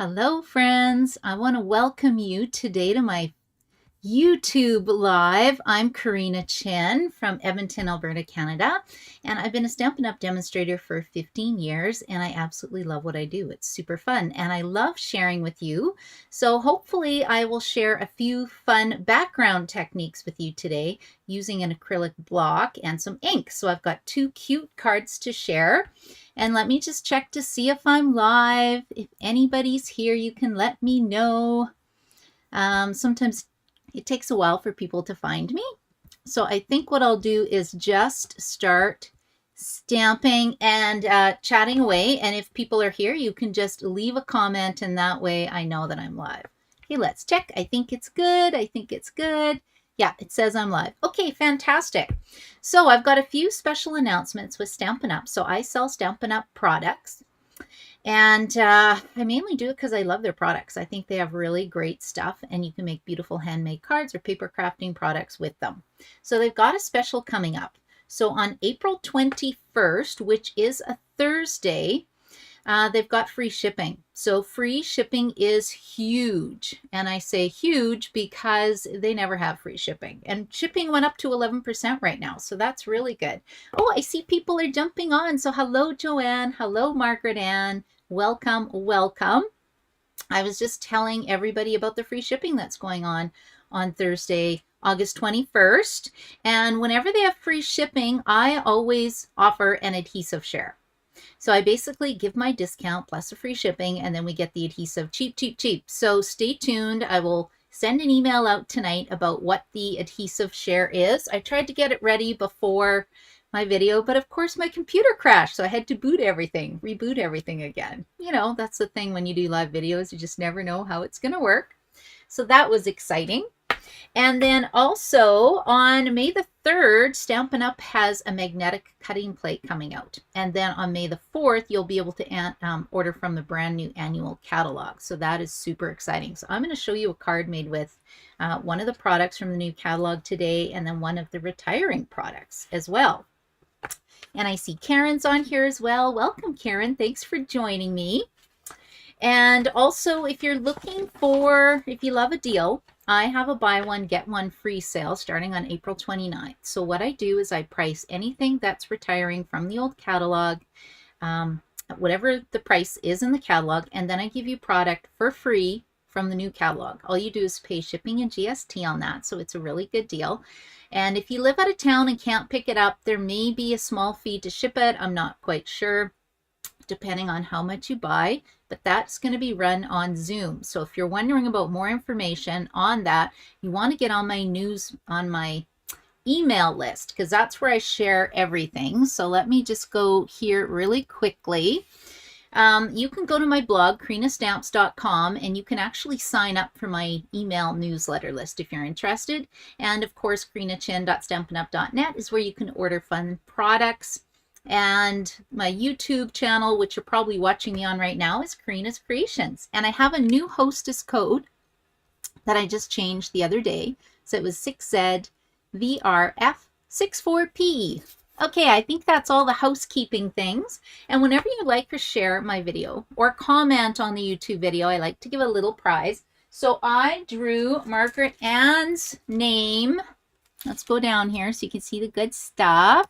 Hello, friends. I want to welcome you today to my YouTube Live. I'm Karina Chen from Edmonton, Alberta, Canada, and I've been a Stampin' Up! Demonstrator for 15 years, and I absolutely love what I do. It's super fun, and I love sharing with you. So hopefully I will share a few fun background techniques with you today using an acrylic block and some ink. So I've got two cute cards to share. And let me just check to see if I'm live. If anybody's here, you can let me know. Sometimes it takes a while for people to find me. So I think what I'll do is just start stamping and chatting away. And if people are here, you can just leave a comment, and that way I know that I'm live. Okay, let's check. I think it's good. I think it's good. Yeah, it says I'm live. Okay, fantastic. So I've got a few special announcements with Stampin' Up. So I sell Stampin' Up products. And I mainly do it because I love their products. I think they have really great stuff, and you can make beautiful handmade cards or paper crafting products with them. So they've got a special coming up. So on April 21st, which is a Thursday, they've got free shipping. So free shipping is huge. And I say huge because they never have free shipping. And shipping went up to 11% right now. So that's really good. Oh, I see people are jumping on. So hello, Joanne. Hello, Margaret Ann. Welcome, welcome. I was just telling everybody about the free shipping that's going on Thursday, August 21st. And whenever they have free shipping, I always offer an adhesive share. So I basically give my discount plus the free shipping, and then we get the adhesive cheap, cheap, cheap. So stay tuned. I will send an email out tonight about what the adhesive share is. I tried to get it ready before my video, but of course my computer crashed, so I had to reboot everything again. You know, that's the thing when you do live videos, you just never know how it's going to work. So that was exciting. And then also on May the 3rd, Stampin' Up! Has a magnetic cutting plate coming out. And then on May the 4th, you'll be able to order from the brand new annual catalog. So that is super exciting. So I'm going to show you a card made with one of the products from the new catalog today, and then one of the retiring products as well. And I see Karen's on here as well. Welcome, Karen. Thanks for joining me. And also, if you're looking for, if you love a deal, I have a buy one, get one free sale starting on April 29th. So what I do is I price anything that's retiring from the old catalog, whatever the price is in the catalog, and then I give you product for free from the new catalog. All you do is pay shipping and GST on that, so it's a really good deal. And if you live out of town and can't pick it up, there may be a small fee to ship it. I'm not quite sure, depending on how much you buy, but that's going to be run on Zoom. So if you're wondering about more information on that, you want to get on my email list, because that's where I share everything. So let me just go here really quickly. You can go to my blog, karinastamps.com, and you can actually sign up for my email newsletter list if you're interested. And of course, karinachin.stampinup.net is where you can order fun products. And my YouTube channel, which you're probably watching me on right now, is Karina's Creations. And I have a new hostess code that I just changed the other day. So it was 6ZVRF64P. Okay, I think that's all the housekeeping things. And whenever you like or share my video or comment on the YouTube video, I like to give a little prize. So I drew Margaret Ann's name. Let's go down here so you can see the good stuff.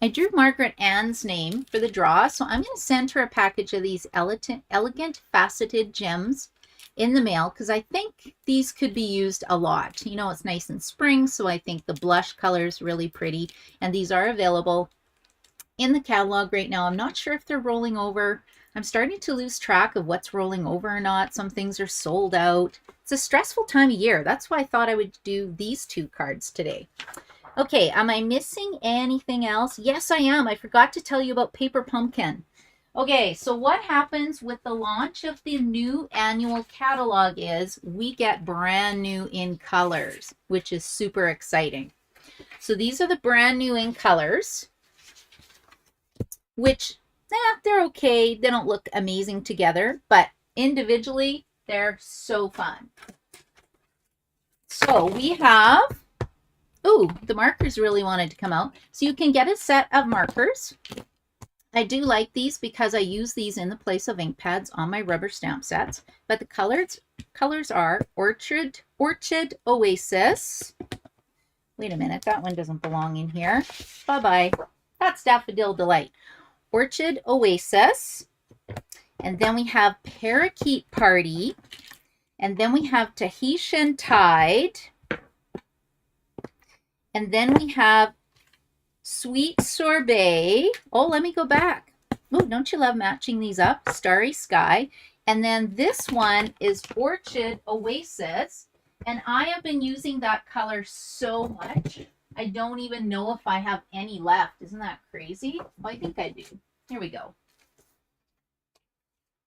I drew Margaret Ann's name for the draw, so I'm going to send her a package of these elegant faceted gems in the mail, because I think these could be used a lot. You know, it's nice in spring, so I think the blush color is really pretty, and these are available in the catalog right now. I'm not sure if they're rolling over. I'm starting to lose track of what's rolling over or not. Some things are sold out. It's a stressful time of year. That's why I thought I would do these two cards today. Okay, am I missing anything else? Yes, I am. I forgot to tell you about Paper Pumpkin. Okay, so what happens with the launch of the new annual catalog is we get brand new in colors, which is super exciting. So these are the brand new in colors, which they're okay. They don't look amazing together, but individually, they're so fun. So we have... Ooh, the markers really wanted to come out. So you can get a set of markers. I do like these because I use these in the place of ink pads on my rubber stamp sets. But the colors are Orchid Oasis. Wait a minute, that one doesn't belong in here. Bye-bye. That's Daffodil Delight. Orchid Oasis. And then we have Parakeet Party. And then we have Tahitian Tide. And then we have Sweet Sorbet. Oh, let me go back. Oh, don't you love matching these up? Starry Sky. And then this one is Orchid Oasis. And I have been using that color so much, I don't even know if I have any left. Isn't that crazy? Well, I think I do. Here we go.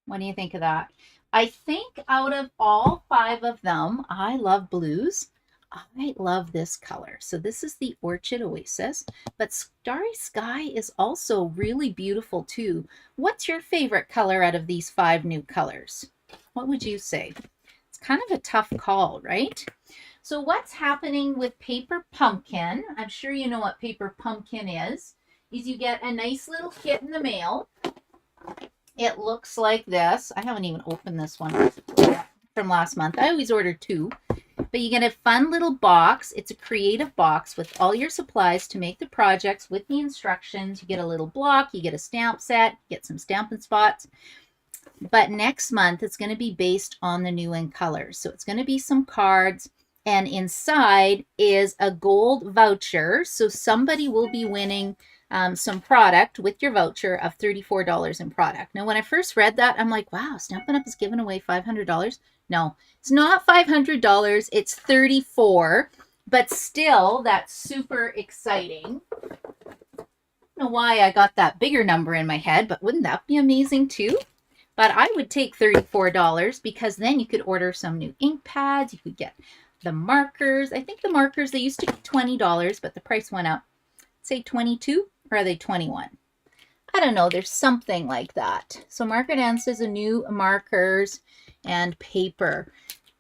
What do you think of that? I think out of all 5 of them, I love blues. I love this color. So this is the Orchid Oasis, but Starry Sky is also really beautiful too. What's your favorite color out of these 5 new colors? What would you say? It's kind of a tough call, right? So what's happening with Paper Pumpkin, I'm sure you know what Paper Pumpkin is you get a nice little kit in the mail. It looks like this. I haven't even opened this one from last month. I always order 2. But you get a fun little box. It's a creative box with all your supplies to make the projects with the instructions. You get a little block, you get a stamp set, you get some Stampin' Spots. But next month, it's going to be based on the new in colors. So it's going to be some cards, and inside is a gold voucher. So somebody will be winning some product with your voucher of $34 in product. Now, when I first read that, I'm like, wow, Stampin' Up! Is giving away $500. No, it's not $500. It's $34. But still, that's super exciting. I don't know why I got that bigger number in my head, but wouldn't that be amazing too? But I would take $34 because then you could order some new ink pads. You could get the markers. I think the markers, they used to be $20, but the price went up. Say 22, or are they 21? I don't know. There's something like that. So Margaret Ann says a new markers and paper.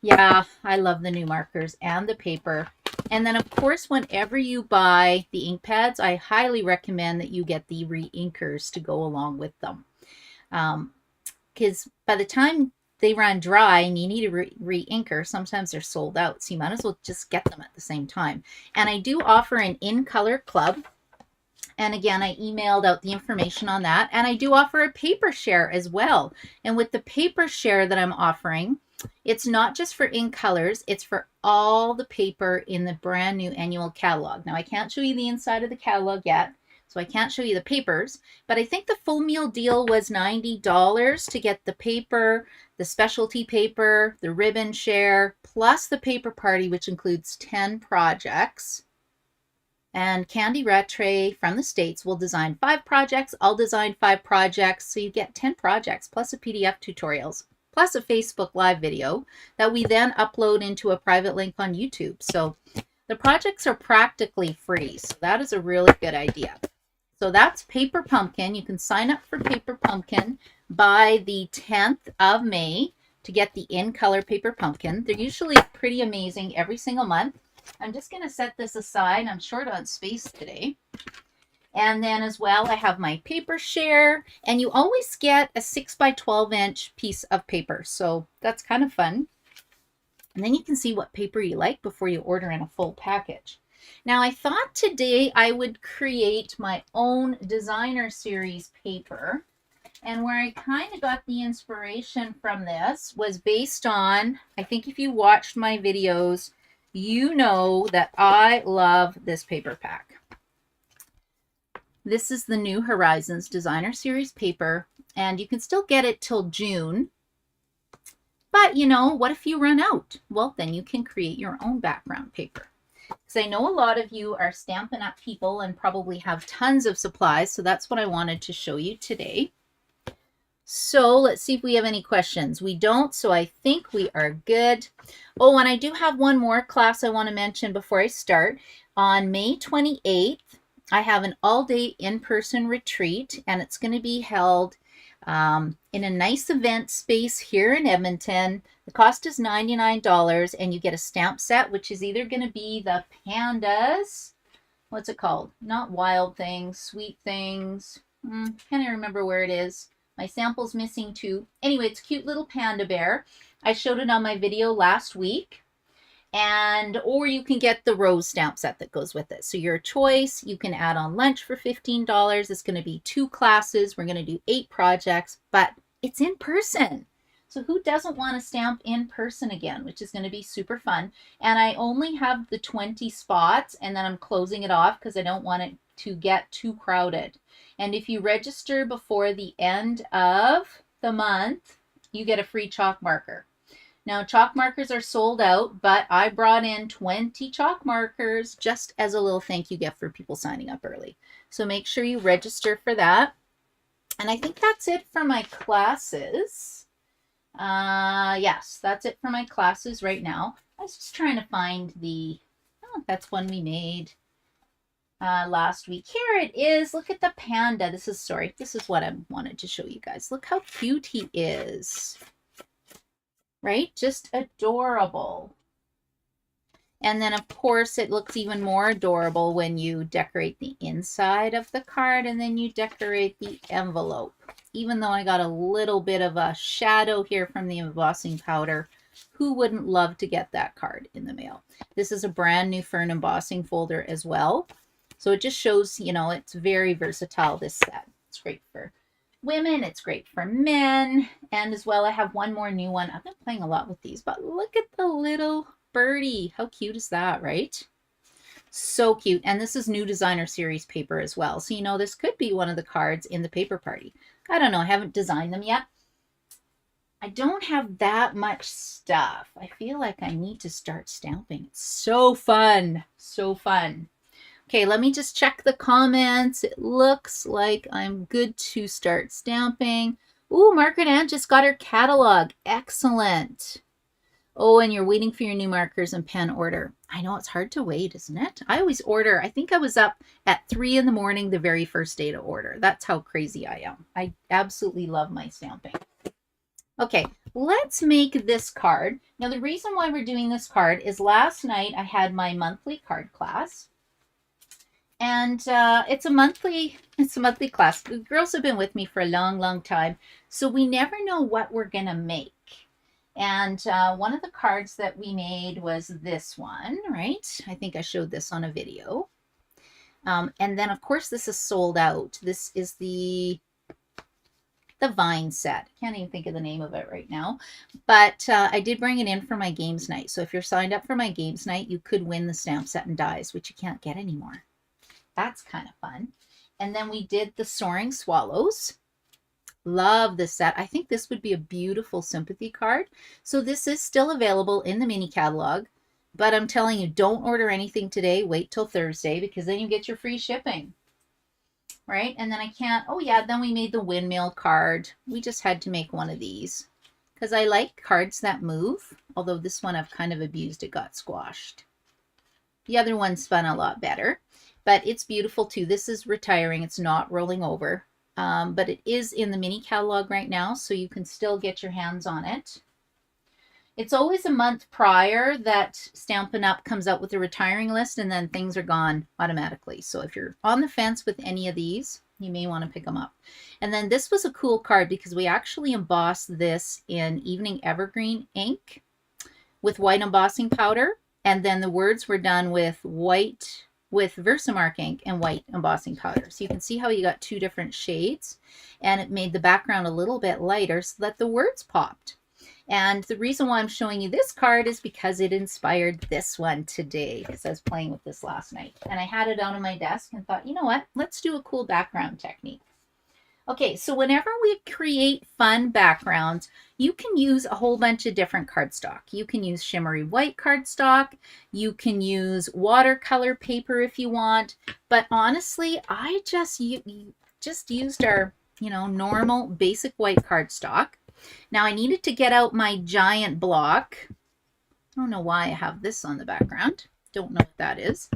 Yeah, I love the new markers and the paper. And then, of course, whenever you buy the ink pads, I highly recommend that you get the re-inkers to go along with them. Because by the time they run dry and you need a re-inker, sometimes they're sold out. So you might as well just get them at the same time. And I do offer an in-color club. And again, I emailed out the information on that. And I do offer a paper share as well. And with the paper share that I'm offering, it's not just for in colors, it's for all the paper in the brand new annual catalog. Now, I can't show you the inside of the catalog yet, so I can't show you the papers, but I think the full meal deal was $90 to get the paper, the specialty paper, the ribbon share, plus the paper party, which includes 10 projects. And Candy Rattray from the States will design 5 projects. I'll design 5 projects, so you get 10 projects, plus a PDF tutorials, plus a Facebook Live video that we then upload into a private link on YouTube. So the projects are practically free, so that is a really good idea. So that's Paper Pumpkin. You can sign up for Paper Pumpkin by the 10th of May to get the in-color Paper Pumpkin. They're usually pretty amazing every single month. I'm just going to set this aside. I'm short on space today. And then as well, I have my paper share, and you always get a 6 by 12 inch piece of paper. So that's kind of fun. And then you can see what paper you like before you order in a full package. Now, I thought today I would create my own designer series paper. And where I kind of got the inspiration from this was based on, I think if you watched my videos, you know that I love this paper pack. This is the New Horizons Designer Series paper, and you can still get it till June. But, you know, what if you run out? Well, then you can create your own background paper. Because I know a lot of you are Stampin' Up! People and probably have tons of supplies, so that's what I wanted to show you today. So let's see if we have any questions. We don't, so I think we are good. Oh, and I do have one more class I want to mention before I start. On May 28th, I have an all-day in-person retreat, and it's going to be held in a nice event space here in Edmonton. The cost is $99, and you get a stamp set, which is either going to be the Pandas, what's it called? Not Wild Things, Sweet Things. Can't even remember where it is. My sample's missing too. Anyway, it's a cute little panda bear. I showed it on my video last week. And or you can get the rose stamp set that goes with it. So your choice. You can add on lunch for $15. It's going to be 2 classes. We're going to do 8 projects, but it's in person. So who doesn't want to stamp in person again, which is going to be super fun. And I only have the 20 spots, and then I'm closing it off because I don't want it to get too crowded. And if you register before the end of the month, you get a free chalk marker. Now, chalk markers are sold out, but I brought in 20 chalk markers just as a little thank you gift for people signing up early. So make sure you register for that. And I think that's it for my classes. Yes, that's it for my classes right now. I was just trying to find the, oh, that's one we made last week. Here it is. Look at the panda. This is what I wanted to show you guys. Look how cute he is. Right? Just adorable. And then, of course, it looks even more adorable when you decorate the inside of the card and then you decorate the envelope. Even though I got a little bit of a shadow here from the embossing powder, who wouldn't love to get that card in the mail? This is a brand new for an embossing folder as well. So it just shows, you know, it's very versatile, this set. It's great for women, it's great for men, and as well I have one more new one. I've been playing a lot with these, but look at the little birdie. How cute is that, right? So cute. And this is new designer series paper as well, so you know this could be one of the cards in the paper party. I don't know, I haven't designed them yet. I don't have that much stuff. I feel like I need to start stamping. It's so fun, so fun. Okay, let me just check the comments. It looks like I'm good to start stamping. Ooh, Margaret Ann just got her catalog. Excellent. Oh, and you're waiting for your new markers and pen order. I know it's hard to wait, isn't it? I always order. I think I was up at 3 in the morning the very first day to order. That's how crazy I am. I absolutely love my stamping. Okay, let's make this card. Now, the reason why we're doing this card is last night I had my monthly card class. And it's a monthly class. The girls have been with me for a long, long time, so we never know what we're going to make. And one of the cards that we made was this one, right? I think I showed this on a video. And then, of course, this is sold out. This is the Vine set. I can't even think of the name of it right now. But I did bring it in for my games night. So if you're signed up for my games night, you could win the stamp set and dies, which you can't get anymore. That's kind of fun. And then we did the Soaring Swallows. Love this set. I think this would be a beautiful sympathy card. So this is still available in the mini catalog, but I'm telling you, don't order anything today. Wait till Thursday, because then you get your free shipping. Right? And then I can't, oh yeah, then we made the Windmill Card. We just had to make one of these because I like cards that move, although this one I've kind of abused. It got squashed. The other one spun a lot better. But it's beautiful too. This is retiring. It's not rolling over. But it is in the mini catalog right now, so you can still get your hands on it. It's always a month prior that Stampin' Up! Comes out with a retiring list, and then things are gone automatically. So if you're on the fence with any of these, you may want to pick them up. And then this was a cool card because we actually embossed this in Evening Evergreen ink with white embossing powder. And then the words were done with white, with Versamark ink and white embossing powder. So you can see how you got 2 different shades, and it made the background a little bit lighter so that the words popped. And the reason why I'm showing you this card is because it inspired this one today, because I was playing with this last night. And I had it out on my desk and thought, you know what, let's do a cool background technique. Okay, so whenever we create fun backgrounds, you can use a whole bunch of different cardstock. You can use shimmery white cardstock. You can use watercolor paper if you want. But honestly, I just used our, normal basic white cardstock. Now I needed to get out my giant block. I don't know why I have this on the background. Don't know what that is.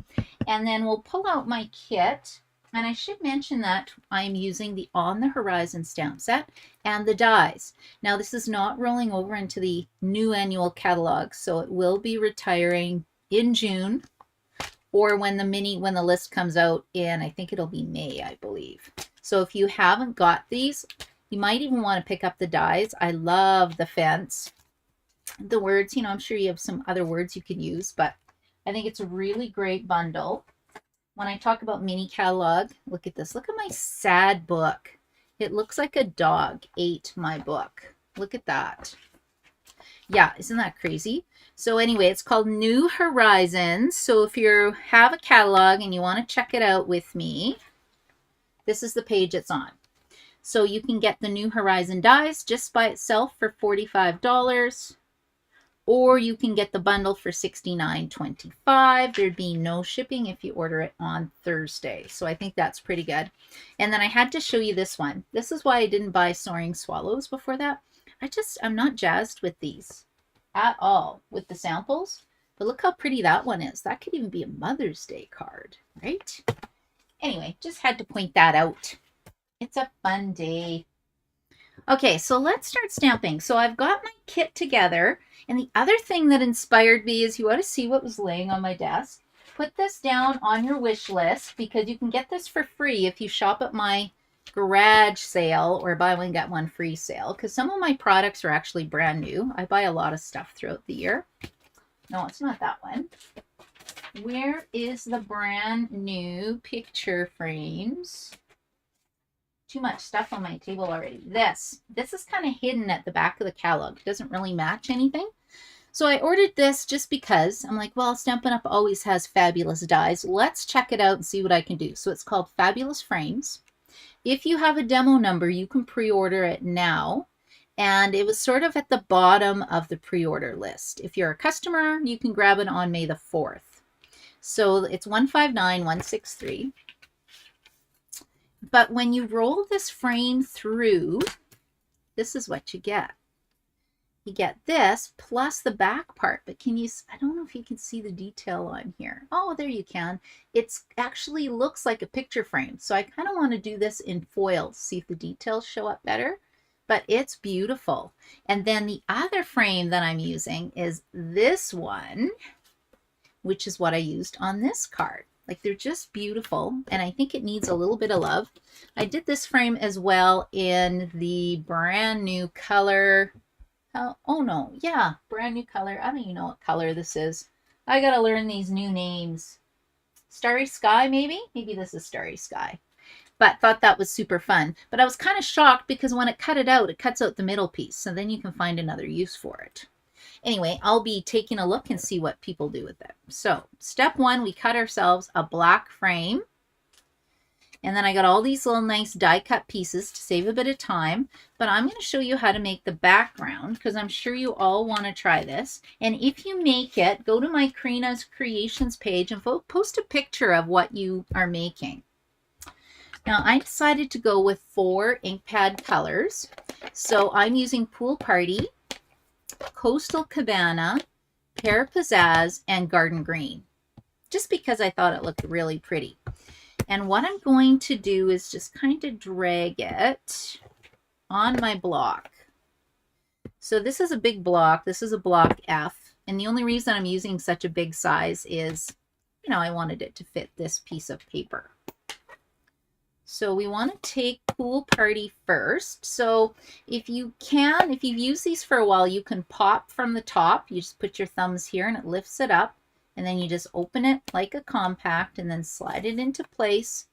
And then we'll pull out my kit. And I should mention that I'm using the On the Horizon stamp set and the dies. Now this is not rolling over into the new annual catalog, so it will be retiring in June, or when the list comes out in, I think it'll be May, I believe. So if you haven't got these, you might even want to pick up the dies. I love the fence. The words, you know, I'm sure you have some other words you can use, but I think it's a really great bundle. When I talk about mini catalog, look at this. Look at my sad book. It looks like a dog ate my book. Look at that. Yeah, isn't that crazy? So anyway, it's called New Horizons. So if you have a catalog and you want to check it out with me, this is the page it's on. So you can get the New Horizon dies just by itself for $45. Or you can get the bundle for $69.25. There'd be no shipping if you order it on Thursday. So I think that's pretty good. And then I had to show you this one. This is why I didn't buy Soaring Swallows before that. I'm not jazzed with these at all with the samples. But look how pretty that one is. That could even be a Mother's Day card, right? Anyway, just had to point that out. It's a fun day. Okay, so let's start stamping. So I've got my kit together. And the other thing that inspired me is you want to see what was laying on my desk. Put this down on your wish list because you can get this for free if you shop at my garage sale or buy one get one free sale, because some of my products are actually brand new. I buy a lot of stuff throughout the year. No, it's not that one. Where is the brand new picture frames? Too much stuff on my table already. This is kind of hidden at the back of the catalog. It doesn't really match anything. So I ordered this just because I'm like, well, Stampin' Up! Always has fabulous dies. Let's check it out and see what I can do. So it's called Fabulous Frames. If you have a demo number, you can pre-order it now. And it was sort of at the bottom of the pre-order list. If you're a customer, you can grab it on May the 4th. So it's 159163. But when you roll this frame through, this is what you get. You get this plus the back part. But can you, I don't know if you can see the detail on here. Oh, there you can. It's actually looks like a picture frame. So I kind of want to do this in foil to see if the details show up better. But it's beautiful. And then the other frame that I'm using is this one, which is what I used on this card. Like, they're just beautiful, and I think it needs a little bit of love. I did this frame as well in the brand new color. Oh no, yeah, brand new color. I don't even know what color this is. I gotta learn these new names. Starry Sky, maybe? Maybe this is Starry Sky. But thought that was super fun. But I was kind of shocked because when it cut it out, it cuts out the middle piece, so then you can find another use for it. Anyway, I'll be taking a look and see what people do with it. So step one, we cut ourselves a black frame. And then I got all these little nice die cut pieces to save a bit of time. But I'm going to show you how to make the background because I'm sure you all want to try this. And if you make it, go to my Karina's Creations page and post a picture of what you are making. Now I decided to go with 4 ink pad colors. So I'm using Pool Party, Coastal Cabana, Pear Pizzazz, and Garden Green, just because I thought it looked really pretty. And what I'm going to do is just kind of drag it on my block. So this is a big block. This is a block F. And the only reason I'm using such a big size is, you know, I wanted it to fit this piece of paper. So we want to take Pool Party first. So if you can, if you've used these for a while, you can pop from the top. You just put your thumbs here and it lifts it up. And then you just open it like a compact and then slide it into place.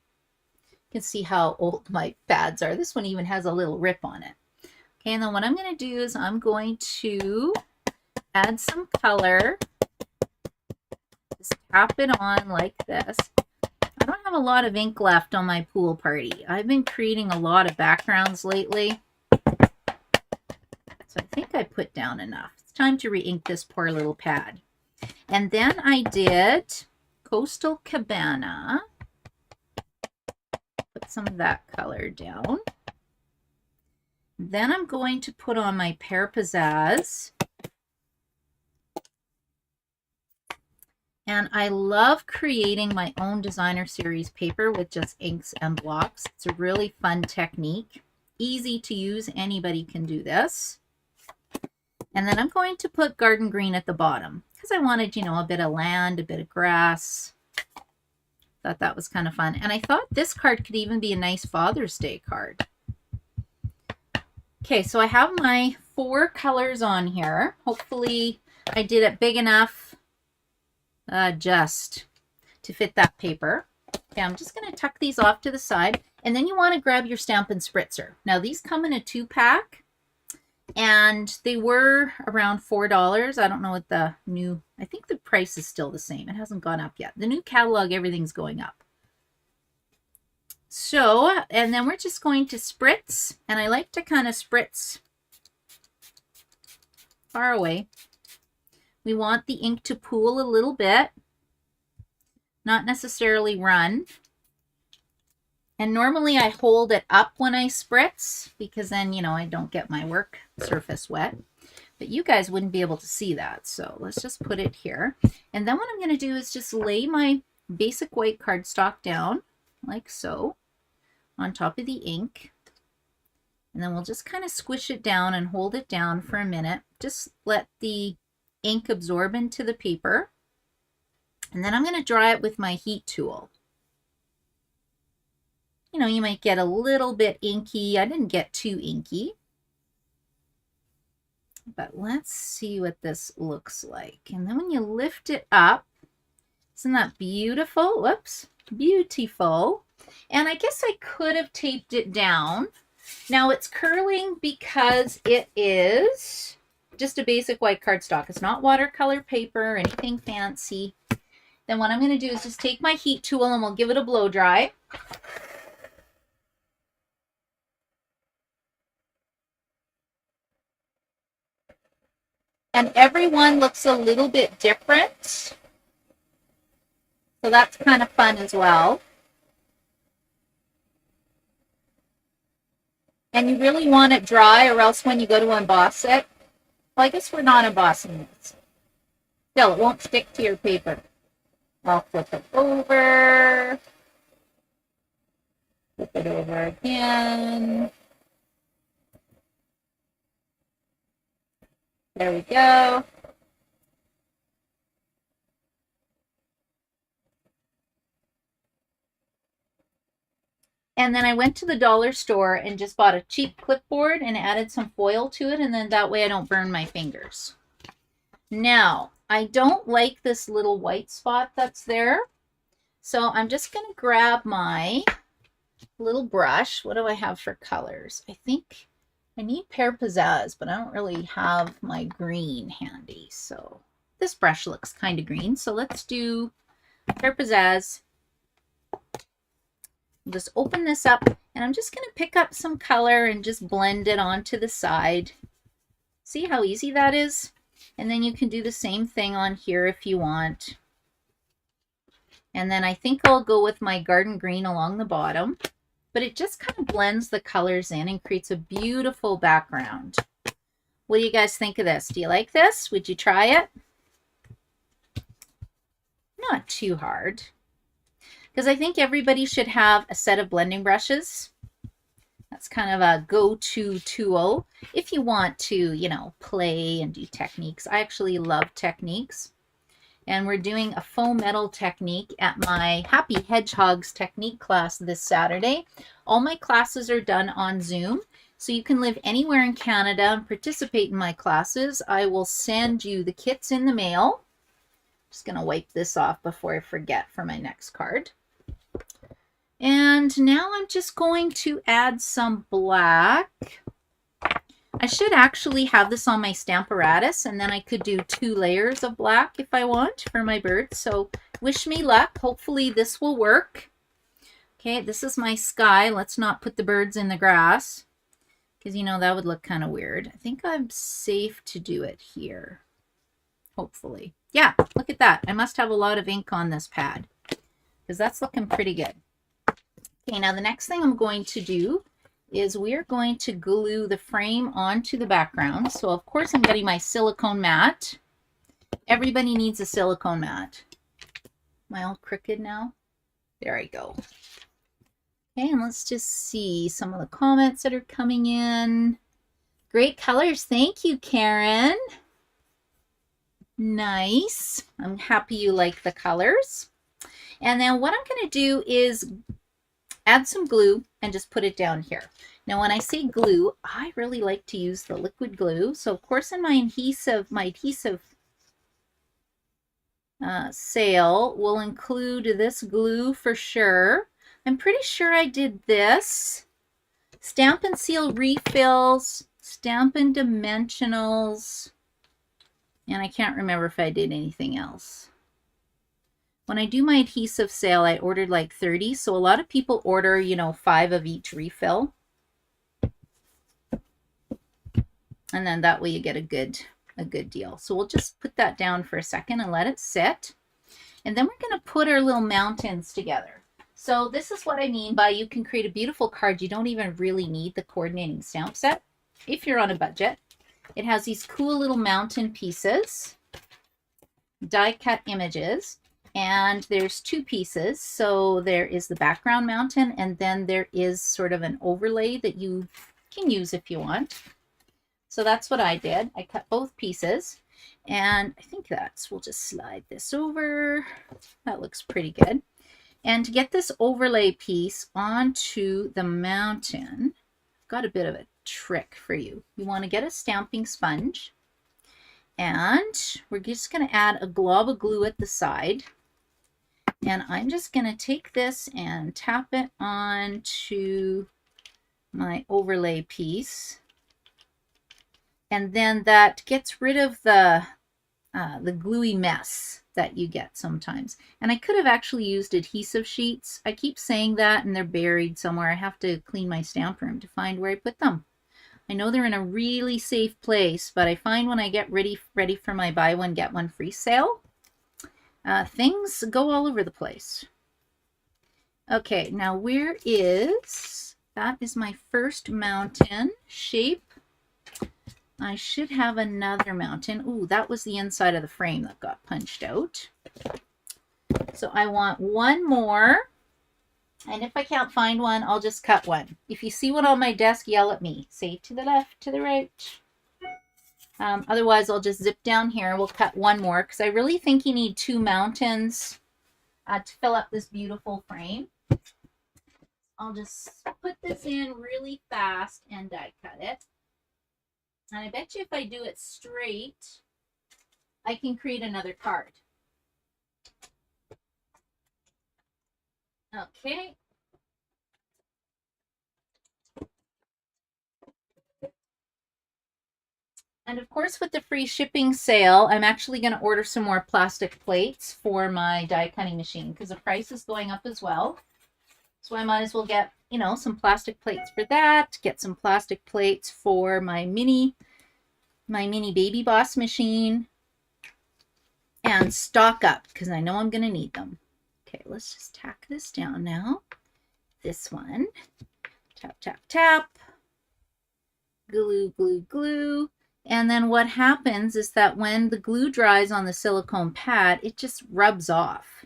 You can see how old my pads are. This one even has a little rip on it. Okay, and then what I'm going to do is I'm going to add some color. Just tap it on like this. I don't have a lot of ink left on my Pool Party. I've been creating a lot of backgrounds lately. So I think I put down enough. It's time to re-ink this poor little pad. And then I did Coastal Cabana. Put some of that color down. Then I'm going to put on my Pear Pizzazz. And I love creating my own designer series paper with just inks and blocks. It's a really fun technique. Easy to use. Anybody can do this. And then I'm going to put Garden Green at the bottom because I wanted, you know, a bit of land, a bit of grass. Thought that was kind of fun. And I thought this card could even be a nice Father's Day card. Okay, so I have my 4 colors on here. Hopefully I did it big enough just to fit that paper. Okay, I'm just going to tuck these off to the side. And then you want to grab your Stampin Spritzer. Now these come in a 2-pack. And they were around $4. I don't know what the new, I think the price is still the same. It hasn't gone up yet. The new catalog, everything's going up. So, and then we're just going to spritz. And I like to kind of spritz far away. We want the ink to pool a little bit, not necessarily run. And normally I hold it up when I spritz because then, you know, I don't get my work surface wet. But you guys wouldn't be able to see that. So let's just put it here. And then what I'm going to do is just lay my basic white cardstock down like so on top of the ink. And then we'll just kind of squish it down and hold it down for a minute. Just let the ink absorb into the paper. And then I'm going to dry it with my heat tool. You know, you might get a little bit inky. I didn't get too inky. But let's see what this looks like. And then when you lift it up, isn't that beautiful? Whoops, beautiful. And I guess I could have taped it down. Now it's curling because it is just a basic white cardstock. It's not watercolor paper or anything fancy. Then what I'm going to do is just take my heat tool and we'll give it a blow dry. And every one looks a little bit different. So that's kind of fun as well. And you really want it dry or else when you go to emboss it, well, I guess we're not embossing this. Still, it won't stick to your paper. I'll flip it over. Flip it over again. There we go. And then I went to the dollar store and just bought a cheap clipboard and added some foil to it, and then that way I don't burn my fingers. Now, I don't like this little white spot that's there, so I'm just going to grab my little brush. What do I have for colors? I think I need Pear Pizzazz, but I don't really have my green handy. So this brush looks kind of green. So let's do Pear Pizzazz. Just open this up and I'm just going to pick up some color and just blend it onto the side. See how easy that is? And then you can do the same thing on here if you want. And then I think I'll go with my garden green along the bottom. But it just kind of blends the colors in and creates a beautiful background. What do you guys think of this? Do you like this? Would you try it? Not too hard. Because I think everybody should have a set of blending brushes. That's kind of a go-to tool if you want to, you know, play and do techniques. I actually love techniques. And we're doing a faux metal technique at my Happy Hedgehogs technique class this Saturday. All my classes are done on Zoom, so you can live anywhere in Canada and participate in my classes. I will send you the kits in the mail. Just going to wipe this off before I forget for my next card. And now I'm just going to add some black. I should actually have this on my Stamparatus, and then I could do 2 layers of black if I want for my birds. So wish me luck. Hopefully this will work. Okay, this is my sky. Let's not put the birds in the grass because, you know, that would look kind of weird. I think I'm safe to do it here. Hopefully. Yeah, look at that. I must have a lot of ink on this pad because that's looking pretty good. Okay, now the next thing I'm going to do is we are going to glue the frame onto the background. So of course I'm getting my silicone mat. Everybody needs a silicone mat. Am I all crooked now? There I go. Okay, and let's just see some of the comments that are coming in. Great colors. Thank you, Karen. Nice. I'm happy you like the colors. And then what I'm going to do is add some glue and just put it down here. Now, when I say glue, I really like to use the liquid glue. So, of course, in my adhesive sale will include this glue for sure. I'm pretty sure I did this. Stampin' Seal refills, Stampin' Dimensionals, and I can't remember if I did anything else. When I do my adhesive sale, I ordered like 30, so a lot of people order, you know, 5 of each refill. And then that way you get a good deal. So we'll just put that down for a second and let it sit. And then we're going to put our little mountains together. So this is what I mean by you can create a beautiful card. You don't even really need the coordinating stamp set if you're on a budget. It has these cool little mountain pieces, die cut images, and there's 2 pieces. So there is the background mountain, and then there is sort of an overlay that you can use if you want. So that's what I did. I cut both pieces, and I think we'll just slide this over. That looks pretty good. And to get this overlay piece onto the mountain, I've got a bit of a trick for you. You want to get a stamping sponge, and we're just going to add a glob of glue at the side. And I'm just going to take this and tap it onto my overlay piece. And then that gets rid of the gluey mess that you get sometimes. And I could have actually used adhesive sheets. I keep saying that and they're buried somewhere. I have to clean my stamp room to find where I put them. I know they're in a really safe place, but I find when I get ready for my buy one, get one free sale, things go all over the place. Okay, now that is my first mountain shape. I should have another mountain. Ooh, that was the inside of the frame that got punched out. So I want one more. And if I can't find one, I'll just cut one. If you see one on my desk, yell at me. Say to the left, to the right. Otherwise, I'll just zip down here. We'll cut one more because I really think you need 2 mountains to fill up this beautiful frame. I'll just put this in really fast and die cut it. And I bet you if I do it straight, I can create another card. Okay. And of course, with the free shipping sale, I'm actually going to order some more plastic plates for my die cutting machine because the price is going up as well. So I might as well get, you know, some plastic plates for that, get some plastic plates for my mini Baby Boss machine, and stock up because I know I'm going to need them. Okay, let's just tack this down now. This one. Tap, tap, tap. Glue, glue, glue. And then what happens is that when the glue dries on the silicone pad, it just rubs off.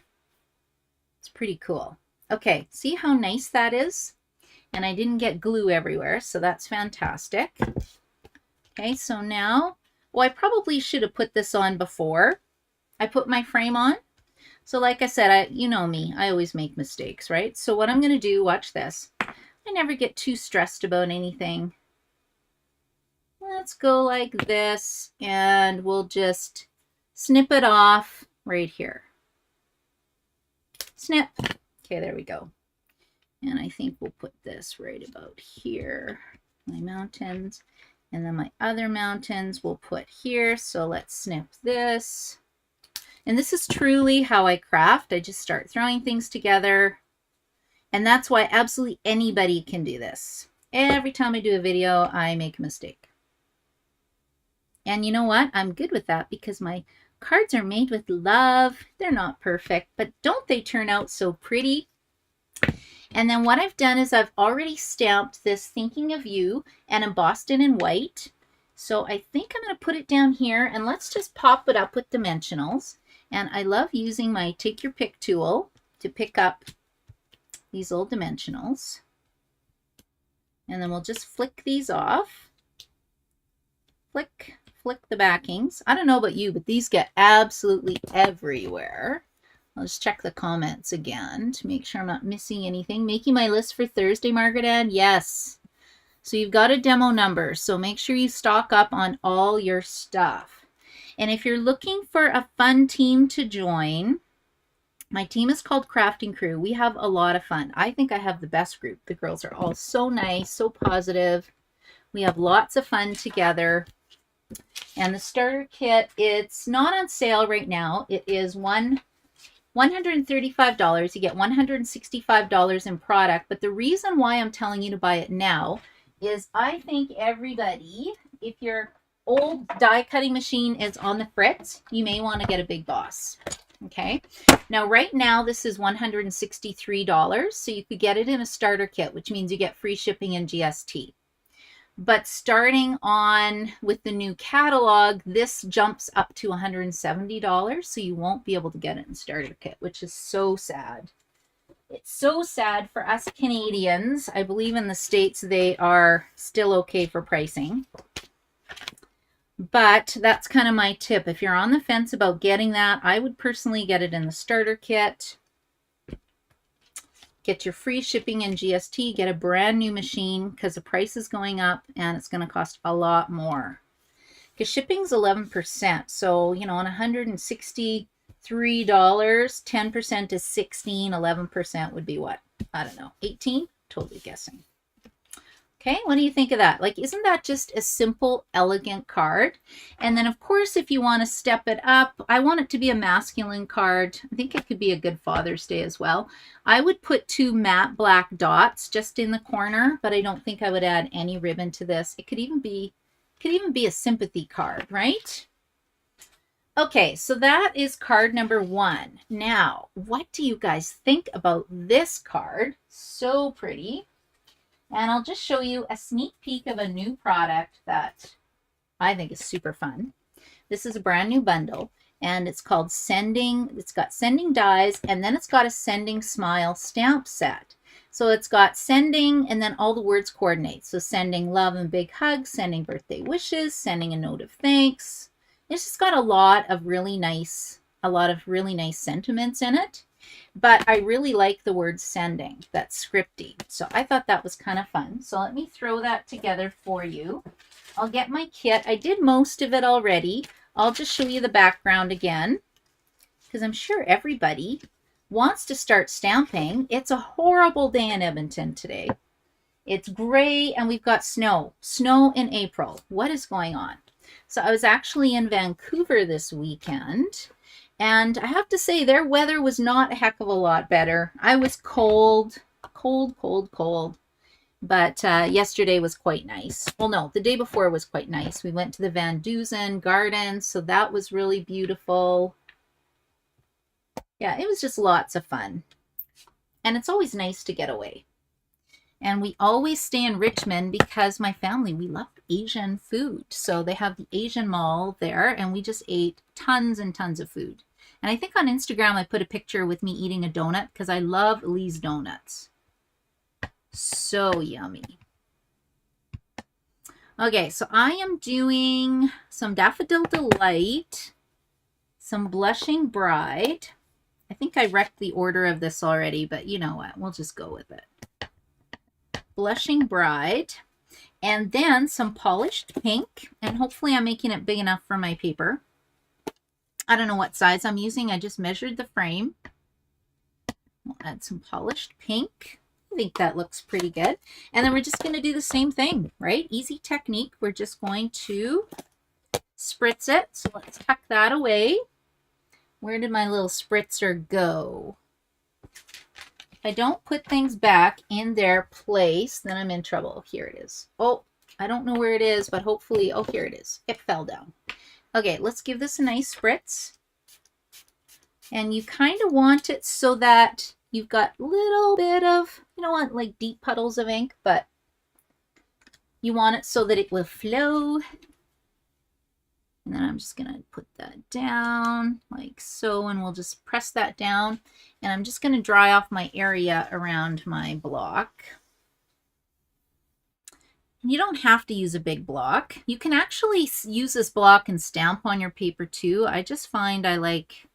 It's pretty cool. Okay, see how nice that is? And I didn't get glue everywhere, so that's fantastic. Okay, so now, well, I probably should have put this on before I put my frame on. So like I said, you know me, I always make mistakes, right? So what I'm going to do, watch this. I never get too stressed about anything. Let's go like this, and we'll just snip it off right here. Snip. Okay, there we go. And I think we'll put this right about here. My mountains. And then my other mountains we'll put here. So let's snip this. And this is truly how I craft. I just start throwing things together. And that's why absolutely anybody can do this. Every time I do a video, I make a mistake. And you know what? I'm good with that because my cards are made with love. They're not perfect, but don't they turn out so pretty? And then what I've done is I've already stamped this Thinking of You and embossed it in white. So I think I'm going to put it down here and let's just pop it up with dimensionals. And I love using my Take Your Pick tool to pick up these little dimensionals. And then we'll just flick these off. Flick the backings. I don't know about you, but these get absolutely everywhere. I'll just check the comments again to make sure I'm not missing anything. Making my list for Thursday, Margaret Ann? Yes. So you've got a demo number, so make sure you stock up on all your stuff. And if you're looking for a fun team to join, my team is called Crafting Crew. We have a lot of fun. I think I have the best group. The girls are all so nice, so positive. We have lots of fun together. And the starter kit, it's not on sale right now. It is $135. You get $165 in product. But the reason why I'm telling you to buy it now is I think everybody, if your old die cutting machine is on the fritz, you may want to get a Big Boss. Okay. Now, right now, this is $163. So you could get it in a starter kit, which means you get free shipping and GST. But starting on with the new catalog, this jumps up to $170. So you won't be able to get it in starter kit, which is so sad. It's so sad for us Canadians. I believe in the States they are still okay for pricing. But that's kind of my tip. If you're on the fence about getting that, I would personally get it in the starter kit. Get your free shipping and GST. Get a brand new machine because the price is going up and it's going to cost a lot more. Because shipping's 11%. So, you know, on $163, 10% is 16, 11% would be what? I don't know, 18? Totally guessing. Okay, what do you think of that? Like, isn't that just a simple, elegant card? And then, of course, if you want to step it up, I want it to be a masculine card. I think it could be a good Father's Day as well. I would put 2 matte black dots just in the corner, but I don't think I would add any ribbon to this. It could even be a sympathy card, right? Okay, so that is card number 1. Now, what do you guys think about this card? So pretty. And I'll just show you a sneak peek of a new product that I think is super fun. This is a brand new bundle, and it's called Sending. It's got Sending Dies, and then it's got a Sending Smile stamp set. So it's got sending, and then all the words coordinate. So sending love and big hugs, sending birthday wishes, sending a note of thanks. It's just got a lot of really nice sentiments in it. But I really like the word sending. That's scripty. So I thought that was kind of fun. So let me throw that together for you. I'll get my kit. I did most of it already. I'll just show you the background again, because I'm sure everybody wants to start stamping. It's a horrible day in Edmonton today. It's gray and we've got snow. Snow in April. What is going on? So I was actually in Vancouver this weekend. And I have to say, their weather was not a heck of a lot better. I was cold. But yesterday was quite nice. Well, no, the day before was quite nice. We went to the Van Dusen Gardens, so that was really beautiful. Yeah, it was just lots of fun. And it's always nice to get away. And we always stay in Richmond because my family, we love Asian food. So they have the Asian mall there, and we just ate tons and tons of food. And I think on Instagram I put a picture with me eating a donut because I love Lee's Donuts. So yummy. Okay, so I am doing some Daffodil Delight, some Blushing Bride. I think I wrecked the order of this already, but you know what? We'll just go with it. Blushing Bride, and then some Polished Pink, and hopefully I'm making it big enough for my paper. I don't know what size I'm using. I just measured the frame. We'll add some Polished Pink. I think that looks pretty good. And then we're just going to do the same thing, right? Easy technique. We're just going to spritz it. So let's tuck that away. Where did my little spritzer go? If I don't put things back in their place, then I'm in trouble. Here it is. Oh, I don't know where it is, but hopefully, oh, here it is. It fell down. Okay, let's give this a nice spritz. And you kind of want it so that you've got a little bit of, you don't want like deep puddles of ink, but you want it so that it will flow. And then I'm just going to put that down like so, and we'll just press that down. And I'm just going to dry off my area around my block. You don't have to use a big block. You can actually use this block and stamp on your paper too. I just find I like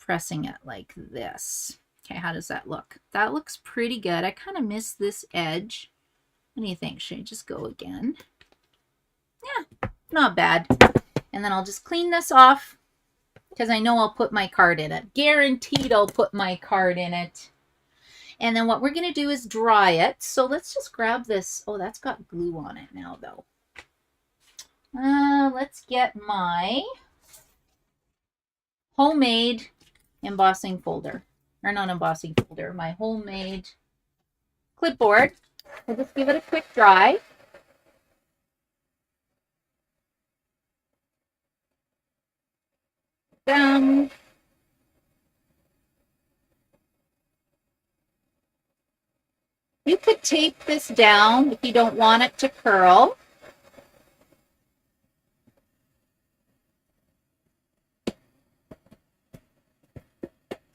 pressing it like this. Okay, how does that look? That looks pretty good. I kind of miss this edge. What do you think? Should I just go again? Yeah, not bad. And then I'll just clean this off because I know I'll put my card in it. Guaranteed I'll put my card in it. And then what we're going to do is dry it. So let's just grab this. Oh, that's got glue on it now, though. Let's get my homemade embossing folder. Or not embossing folder, my homemade clipboard. We'll just give it a quick dry. Down. You could tape this down if you don't want it to curl.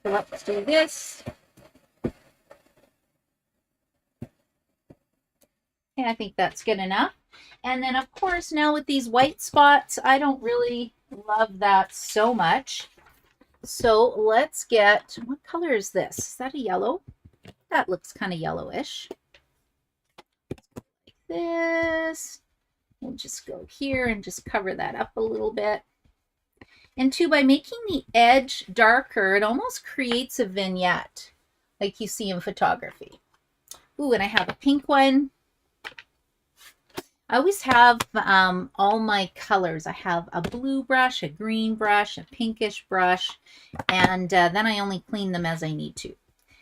So let's do this. Okay, I think that's good enough. And then, of course, now with these white spots, I don't really love that so much. So let's get, what color is this? Is that a yellow? That looks kind of yellowish. Like this. We'll just go here and just cover that up a little bit. And two, by making the edge darker, it almost creates a vignette like you see in photography. Ooh, and I have a pink one. I always have all my colors. I have a blue brush, a green brush, a pinkish brush, and then I only clean them as I need to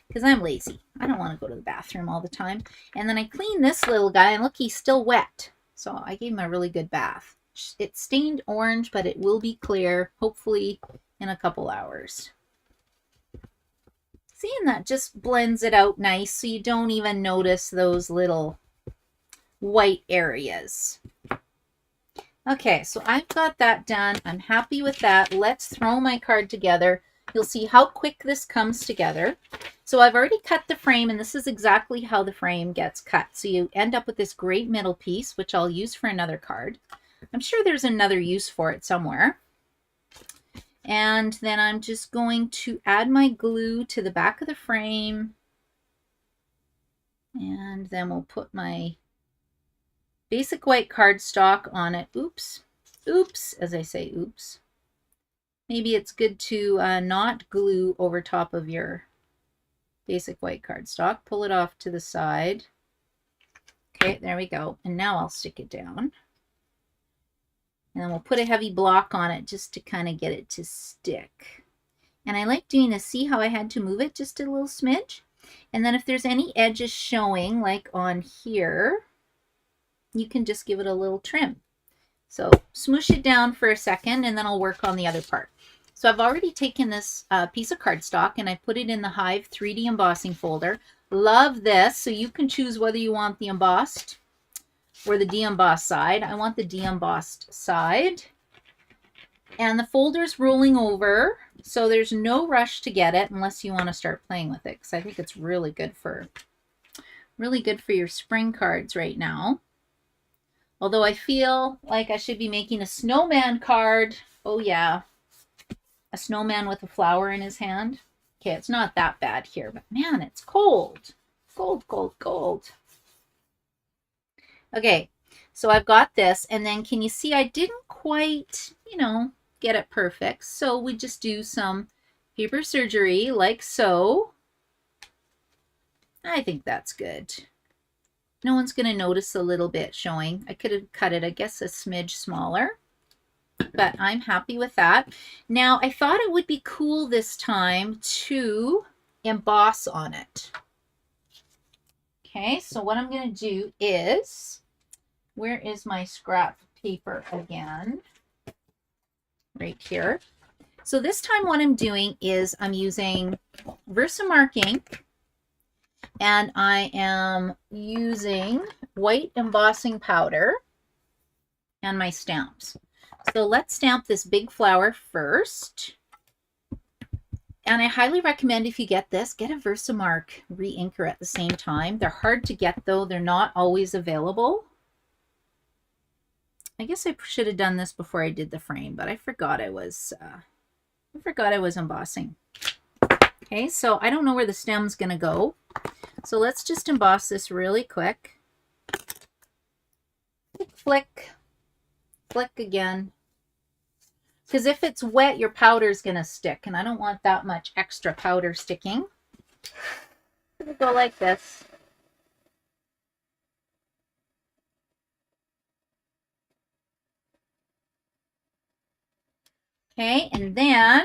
because I'm lazy. I don't want to go to the bathroom all the time. And then I clean this little guy, and look, he's still wet. So I gave him a really good bath. It's stained orange, but it will be clear, hopefully in a couple hours. See, and that just blends it out nice so you don't even notice those little white areas. Okay, so I've got that done. I'm happy with that. Let's throw my card together. You'll see how quick this comes together. So I've already cut the frame, and this is exactly how the frame gets cut. So you end up with this great middle piece, which I'll use for another card. I'm sure there's another use for it somewhere. And then I'm just going to add my glue to the back of the frame. And then we'll put my basic white cardstock on it. Oops. Oops, as I say, oops. Maybe it's good to not glue over top of your basic white cardstock. Pull it off to the side. Okay, there we go. And now I'll stick it down. And then we'll put a heavy block on it just to kind of get it to stick. And I like doing this. See how I had to move it just a little smidge? And then if there's any edges showing, like on here, you can just give it a little trim. So smoosh it down for a second, and then I'll work on the other part. So I've already taken this piece of cardstock, and I put it in the Hive 3D embossing folder. Love this. So you can choose whether you want the embossed or the de-embossed side. I want the de-embossed side. And the folder's rolling over, so there's no rush to get it unless you want to start playing with it, because I think it's really good for your spring cards right now. Although I feel like I should be making a snowman card. Oh yeah, a snowman with a flower in his hand. Okay, it's not that bad here, but man, it's cold. Cold, cold, cold. Okay, so I've got this, and then can you see I didn't quite, get it perfect. So we just do some paper surgery like so. I think that's good. No one's going to notice a little bit showing. I could have cut it, I guess, a smidge smaller, but I'm happy with that. Now, I thought it would be cool this time to emboss on it. Okay, so what I'm going to do is, where is my scrap paper again? Right here. So this time what I'm doing is I'm using Versamark ink, and I am using white embossing powder and my stamps. So let's stamp this big flower first. And I highly recommend, if you get this, get a Versamark re-inker at the same time. They're hard to get though. They're not always available. I guess I should have done this before I did the frame, but I forgot I was embossing. Okay, so I don't know where the stem's going to go. So let's just emboss this really quick. Flick, flick again. Because if it's wet, your powder's going to stick, and I don't want that much extra powder sticking. It'll go like this. Okay, and then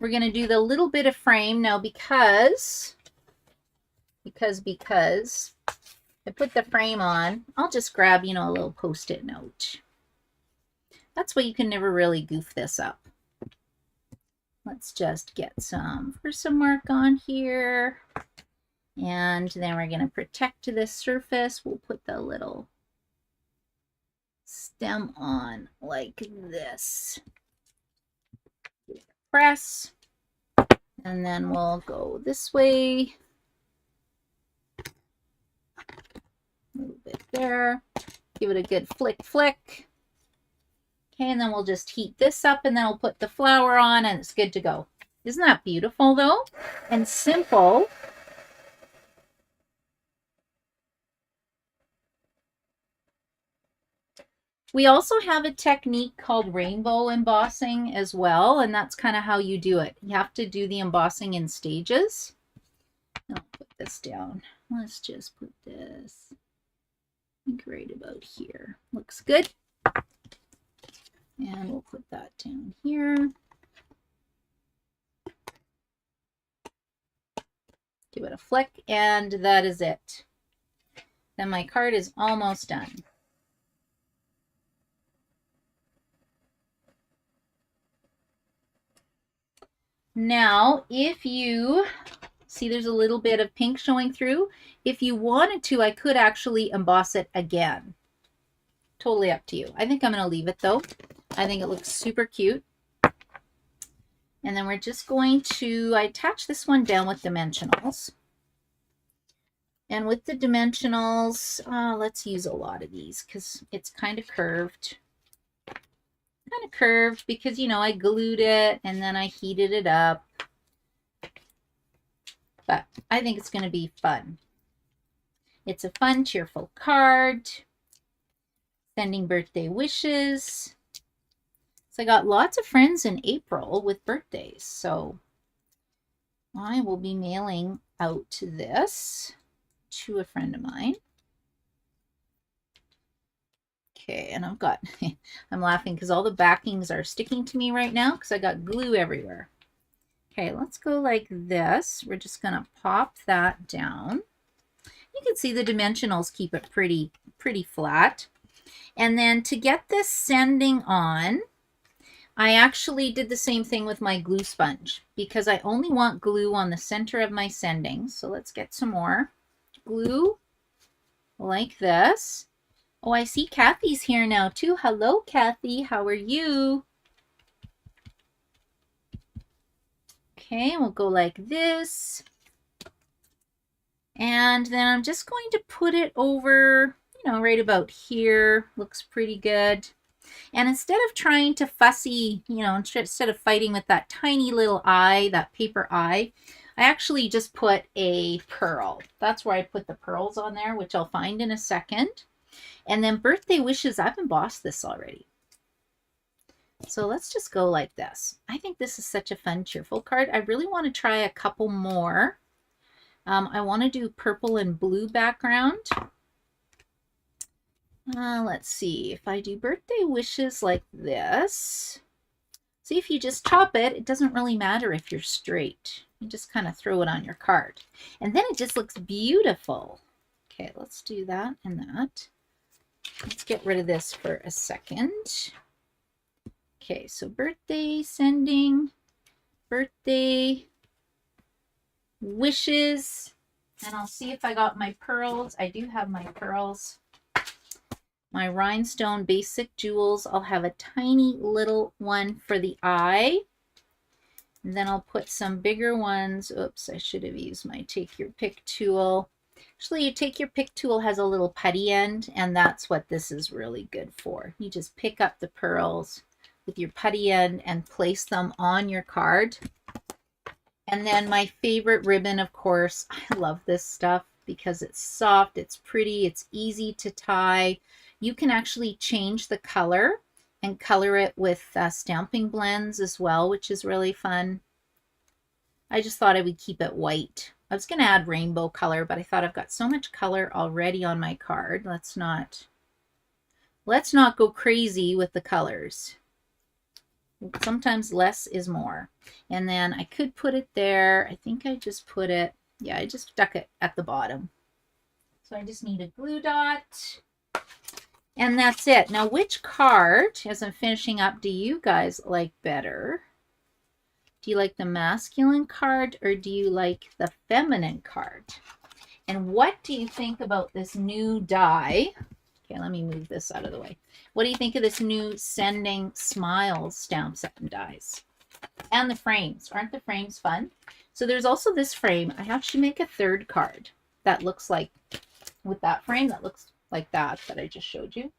we're going to do the little bit of frame now because I put the frame on. I'll just grab, you know, a little Post-it note. That's why you can never really goof this up. Let's just get some mark on here. And then we're going to protect this surface. We'll put the little stem on like this. Press. And then we'll go this way. A little bit there. Give it a good flick, flick. Okay, and then we'll just heat this up, and then we'll put the flower on, and it's good to go. Isn't that beautiful, though? And simple. We also have a technique called rainbow embossing as well, and that's kind of how you do it. You have to do the embossing in stages. I'll put this down. Let's just put this, I think, right about here. Looks good. And we'll put that down here. Give it a flick, and that is it. Then my card is almost done. Now, if you see there's a little bit of pink showing through, if you wanted to, I could actually emboss it again. Totally up to you. I think I'm going to leave it though. I think it looks super cute. And then we're just going to, I attach this one down with dimensionals. And with the dimensionals, let's use a lot of these because it's kind of curved. Kind of curved because, you know, I glued it and then I heated it up. But I think it's going to be fun. It's a fun, cheerful card. Sending birthday wishes. So I got lots of friends in April with birthdays. So I will be mailing out this to a friend of mine. Okay, and I've got, I'm laughing because all the backings are sticking to me right now because I got glue everywhere. Okay, let's go like this. We're just going to pop that down. You can see the dimensionals keep it pretty flat. And then to get this sending on, I actually did the same thing with my glue sponge because I only want glue on the center of my sending. So let's get some more glue like this. Oh, I see Kathy's here now too. Hello, Kathy. How are you? Okay, we'll go like this. And then I'm just going to put it over, you know, right about here. Looks pretty good. And instead of trying to fussy, you know, instead of fighting with that tiny little eye, that paper eye, I actually just put a pearl. That's where I put the pearls on there, which I'll find in a second. And then birthday wishes, I've embossed this already. So let's just go like this. I think this is such a fun, cheerful card. I really want to try a couple more. I want to do purple and blue background. Let's see. If I do birthday wishes like this, see, if you just chop it, it doesn't really matter if you're straight. You just kind of throw it on your card. And then it just looks beautiful. Okay, let's do that and that. Let's get rid of this for a second. Okay, so birthday sending, birthday wishes, and I'll see if I got my pearls. I do have my pearls. My rhinestone basic jewels. I'll have a tiny little one for the eye. And then I'll put some bigger ones. Oops, I should have used my take your pick tool. Actually, you take your pick tool has a little putty end, and that's what this is really good for. You just pick up the pearls with your putty end and place them on your card. And then my favorite ribbon, of course, I love this stuff because it's soft, it's pretty, it's easy to tie. You can actually change the color and color it with stamping blends as well, which is really fun. I just thought I would keep it white. I was going to add rainbow color, but I thought I've got so much color already on my card. Let's not go crazy with the colors. Sometimes less is more. And then I could put it there. I think I just put it, yeah, I just stuck it at the bottom. So I just need a glue dot. And that's it. Now, which card, as I'm finishing up, do you guys like better? Do you like the masculine card or do you like the feminine card? And what do you think about this new die? Okay, let me move this out of the way. What do you think of this new Sending Smiles stamp set and dies? And the frames. Aren't the frames fun? So there's also this frame. I actually make a third card that looks like, with that frame, that looks like that I just showed you.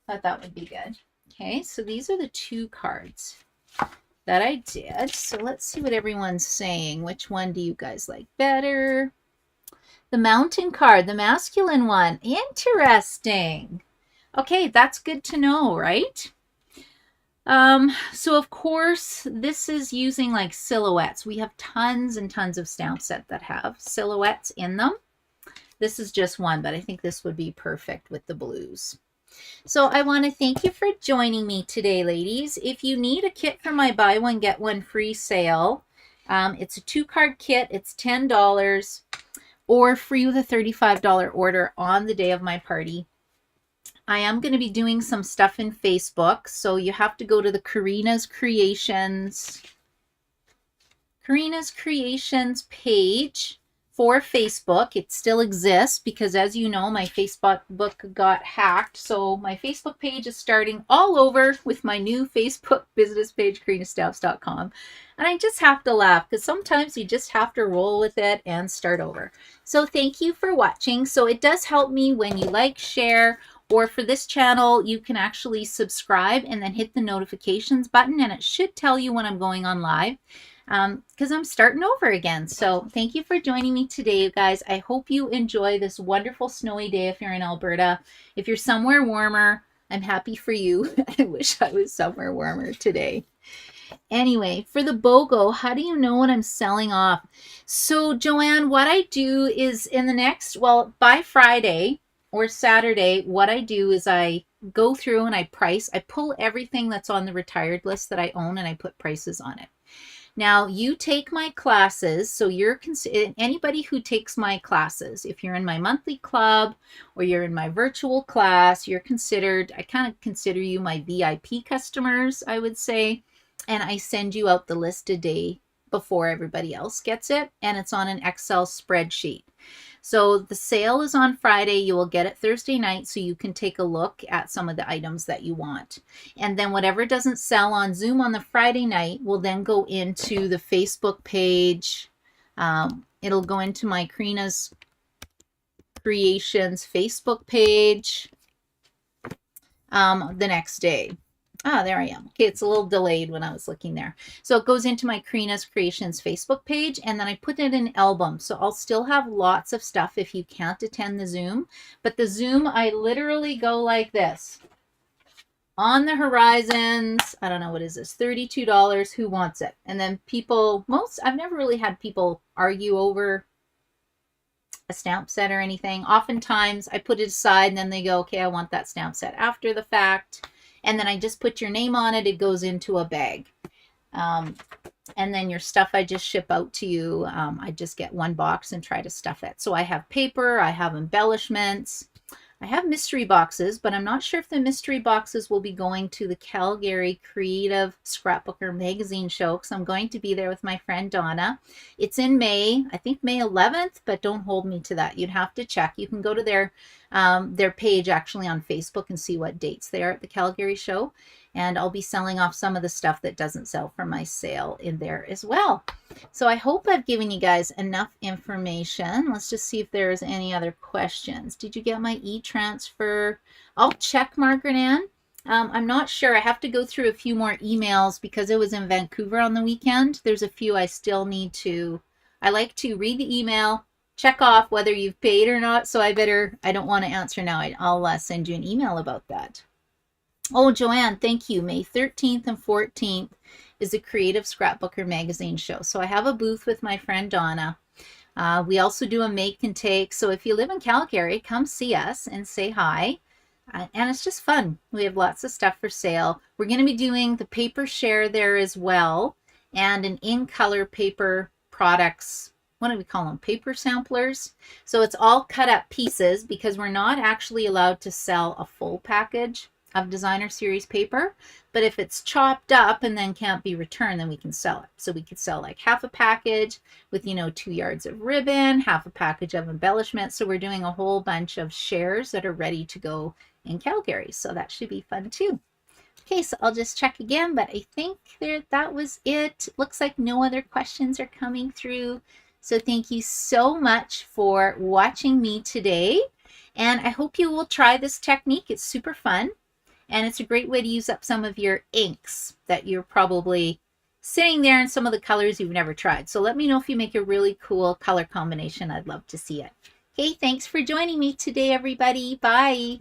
Thought that would be good. Okay, so these are the two cards that I did. So let's see what everyone's saying. Which one do you guys like better? The mountain card, the masculine one. Interesting. Okay, that's good to know, right? So of course, this is using like silhouettes. We have tons and tons of stamp set that have silhouettes in them. This is just one, but I think this would be perfect with the blues. So I want to thank you for joining me today, ladies. If you need a kit for my buy one, get one free sale, it's a 2-card kit. It's $10 or free with a $35 order on the day of my party. I am going to be doing some stuff in Facebook, so you have to go to the Karina's Creations page for Facebook. It still exists because, as you know, my Facebook got hacked. So my Facebook page is starting all over with my new Facebook business page, KarinaStamps.com. And I just have to laugh because sometimes you just have to roll with it and start over. So thank you for watching. So it does help me when you like, share, or for this channel, you can actually subscribe and then hit the notifications button, and it should tell you when I'm going on live. Because I'm starting over again. So thank you for joining me today, you guys. I hope you enjoy this wonderful snowy day if you're in Alberta. If you're somewhere warmer, I'm happy for you. I wish I was somewhere warmer today. Anyway, for the BOGO, how do you know what I'm selling off? So Joanne, what I do is in the next, well, by Friday or Saturday, what I do is I go through and I price. I pull everything that's on the retired list that I own and I put prices on it. Now, you take my classes, so you're anybody who takes my classes, if you're in my monthly club or you're in my virtual class, you're considered, I kind of consider you my VIP customers, I would say, and I send you out the list a day before everybody else gets it, and it's on an Excel spreadsheet. So the sale is on Friday. You will get it Thursday night so you can take a look at some of the items that you want. And then whatever doesn't sell on Zoom on the Friday night will then go into the Facebook page. It'll go into my Karina's Creations Facebook page the next day. Ah, there I am. Okay, it's a little delayed when I was looking there. So it goes into my Karina's Creations Facebook page, and then I put it in album. So I'll still have lots of stuff if you can't attend the Zoom. But the Zoom, I literally go like this. On the horizons, I don't know, what is this? $32, who wants it? And then people, I've never really had people argue over a stamp set or anything. Oftentimes I put it aside and then they go, okay, I want that stamp set after the fact. And then I just put your name on it. It goes into a bag. And then your stuff I just ship out to you. I just get one box and try to stuff it. So I have paper, I have embellishments, I have mystery boxes, but I'm not sure if the mystery boxes will be going to the Calgary Creative Scrapbooker Magazine show because I'm going to be there with my friend Donna. It's in May, I think May 11th, but don't hold me to that. You'd have to check. You can go to their page actually on Facebook and see what dates they are at the Calgary show. And I'll be selling off some of the stuff that doesn't sell from my sale in there as well. So I hope I've given you guys enough information. Let's just see if there's any other questions. Did you get my e-transfer? I'll check, Margaret Ann. I'm not sure. I have to go through a few more emails because I was in Vancouver on the weekend. There's a few I still need to. I like to read the email, check off whether you've paid or not. So I don't want to answer now. I'll send you an email about that. Oh, Joanne, thank you. May 13th and 14th is the Creative Scrapbooker Magazine show. So I have a booth with my friend Donna. We also do a make and take. So if you live in Calgary, come see us and say hi. And it's just fun. We have lots of stuff for sale. We're going to be doing the paper share there as well, and an in-color paper products. What do we call them? Paper samplers. So it's all cut up pieces because we're not actually allowed to sell a full package of designer series paper. But if it's chopped up and then can't be returned, then we can sell it. So we could sell like half a package with, 2 yards of ribbon, half a package of embellishment. So we're doing a whole bunch of shares that are ready to go in Calgary. So that should be fun too. Okay, so I'll just check again, but I think that was it. Looks like no other questions are coming through. So thank you so much for watching me today. And I hope you will try this technique. It's super fun. And it's a great way to use up some of your inks that you're probably sitting there in some of the colors you've never tried. So let me know if you make a really cool color combination. I'd love to see it. Okay, thanks for joining me today, everybody. Bye.